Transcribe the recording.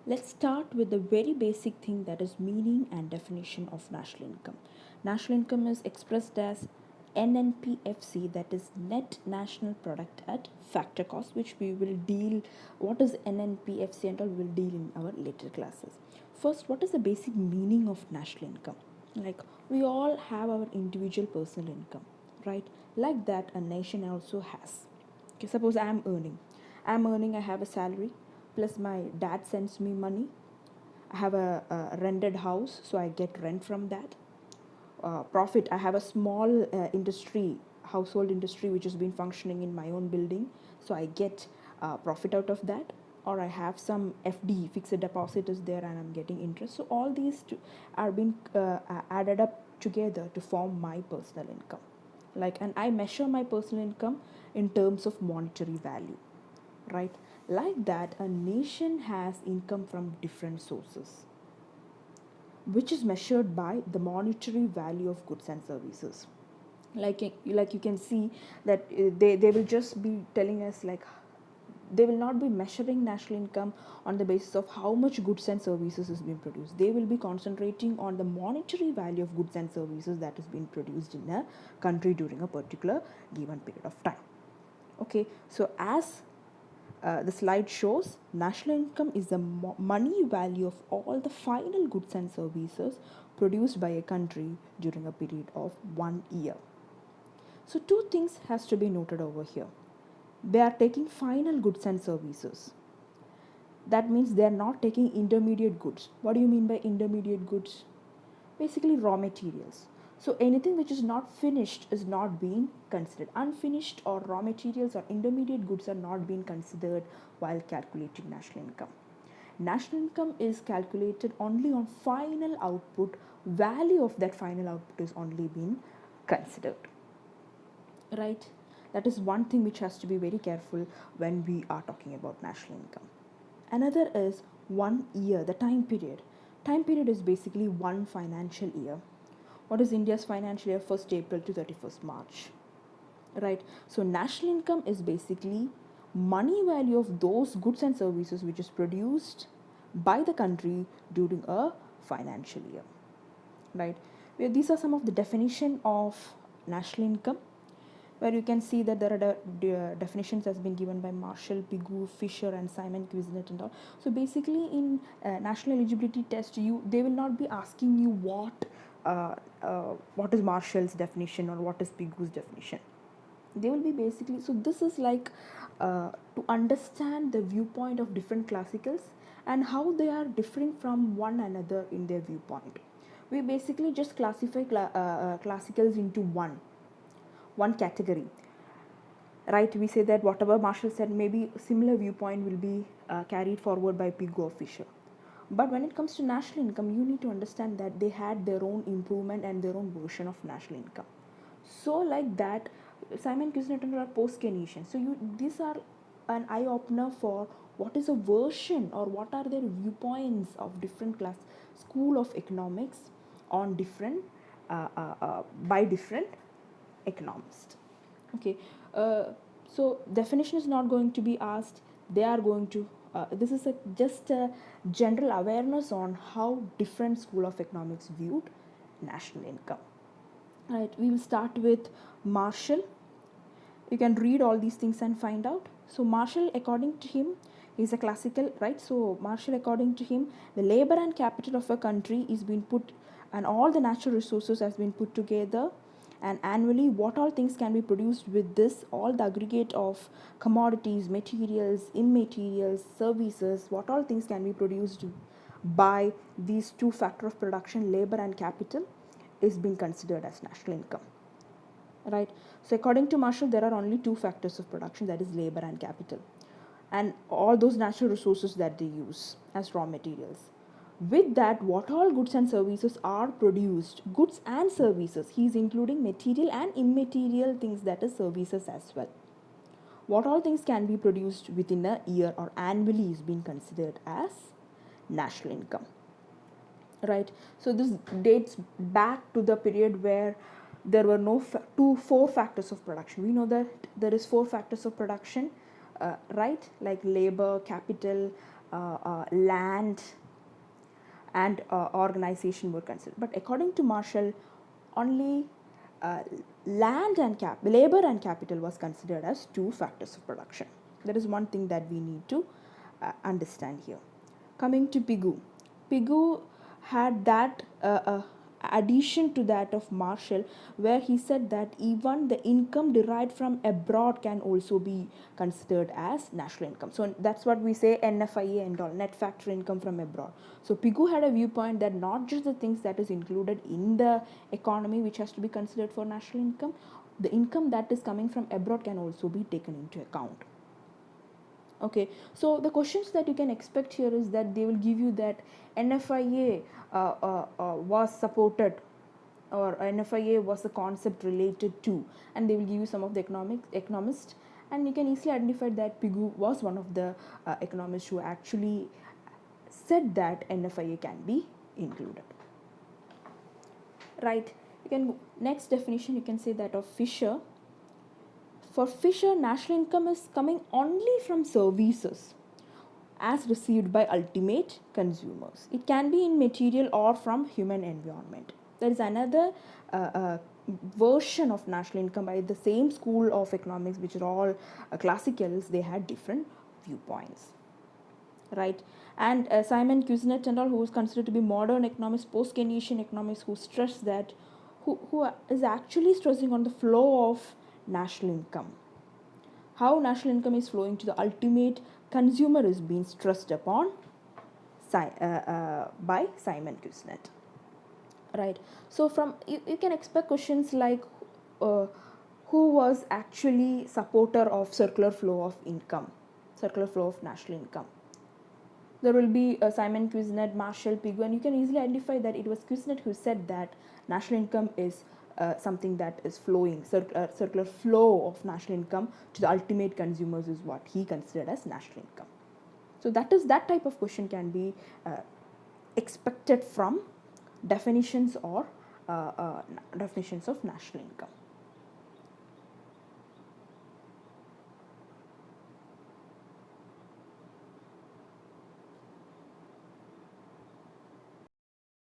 Let's start with the very basic thing, that is meaning and definition of national income. National income is expressed as NNPFC, that is net national product at factor cost, which we will deal. What is NNPFC and all we will deal in our later classes. First, what is the basic meaning of national income? Like, we all have our individual personal income, right? Like that a nation also has. Okay, suppose I'm earning, I have a salary, plus my dad sends me money. I have a rented house, so I get rent from that. Profit, I have a small industry, household industry, which has been functioning in my own building, so I get profit out of that. Or I have some FD, fixed deposit is there, and I'm getting interest. So all these are being added up together to form my personal income. Like, and I measure my personal income in terms of monetary value, right? Like that a nation has income from different sources, which is measured by the monetary value of goods and services. Like you can see that they will just be telling us, like, they will not be measuring national income on the basis of how much goods and services is being produced. They will be concentrating on the monetary value of goods and services that is being produced in a country during a particular given period of time. Okay, so as the slide shows, national income is the money value of all the final goods and services produced by a country during a period of 1 year. So two things has to be noted over here. They are taking final goods and services. That means they are not taking intermediate goods. What do you mean by intermediate goods? Basically raw materials. So anything which is not finished is not being considered. Unfinished or raw materials or intermediate goods are not being considered while calculating national income. National income is calculated only on final output. Value of that final output is only being considered, right? That is one thing which has to be very careful when we are talking about national income. Another is 1 year, the time period. Time period is basically one financial year. What is India's financial year? 1st April to 31st March, right? So national income is basically money value of those goods and services which is produced by the country during a financial year, right? These are some of the definition of national income, where you can see that there are definitions has been given by Marshall, Pigou, Fisher, and Simon Kuznets and all. So basically, in national eligibility test, they will not be asking you what is Marshall's definition or what is Pigou's definition. They will be basically, so this is like to understand the viewpoint of different classicals and how they are different from one another in their viewpoint. We basically just classify classicals into one category, right? We say that whatever Marshall said, maybe a similar viewpoint will be carried forward by Pigou or Fisher. But when it comes to national income, you need to understand that they had their own improvement and their own version of national income. So like that, Simon Kuznets are post-Keynesian. So these are an eye opener for what is a version or what are their viewpoints of different class school of economics on different by different economists. Okay, uh, so definition is not going to be asked. They are going to. This is just a general awareness on how different school of economics viewed national income. Right, we will start with Marshall. You can read all these things and find out. So Marshall, according to him, is a classical, right? So Marshall, according to him, the labor and capital of a country is being put, and all the natural resources has been put together, and annually what all things can be produced with this, all the aggregate of commodities, materials, immaterials, services, what all things can be produced by these two factor of production, labor and capital, is being considered as national income, right? So according to Marshall, there are only two factors of production, that is labor and capital, and all those natural resources that they use as raw materials. With that, what all goods and services are produced, goods and services, he is including material and immaterial things, that is services as well. What all things can be produced within a year or annually is being considered as national income, right? So this dates back to the period where there were no four factors of production. We know that there is four factors of production, right? Like labor, capital, land and organization were considered. But according to Marshall, only uh, land and labor and capital was considered as two factors of production. That is one thing that we need to understand here. Coming to Pigou, Pigou had that addition to that of Marshall, where he said that even the income derived from abroad can also be considered as national income. So that's what we say NFIA and all, net factor income from abroad. So Pigou had a viewpoint that not just the things that is included in the economy which has to be considered for national income, the income that is coming from abroad can also be taken into account. Okay, so the questions that you can expect here is that they will give you that NFIA was supported, or NFIA was the concept related to, and they will give you some of the economists, and you can easily identify that Pigou was one of the economists who actually said that NFIA can be included. Right, you can next definition you can say that of Fisher. For Fisher, national income is coming only from services as received by ultimate consumers. It can be in material or from human environment. There is another version of national income by the same school of economics, which are all classicals. They had different viewpoints, right? And Simon Kuznets and all, who is considered to be modern economists, post-Keynesian economists, who stress that, who is actually stressing on the flow of national income. How national income is flowing to the ultimate consumer is being stressed upon by Simon Kuznets. Right. So from you can expect questions like who was actually supporter of circular flow of income, circular flow of national income. There will be Simon Kuznets, Marshall, Pigou, and you can easily identify that it was Kuznets who said that national income is something that is flowing, circular flow of national income to the ultimate consumers is what he considered as national income. So that type of question can be expected from definitions or definitions of national income.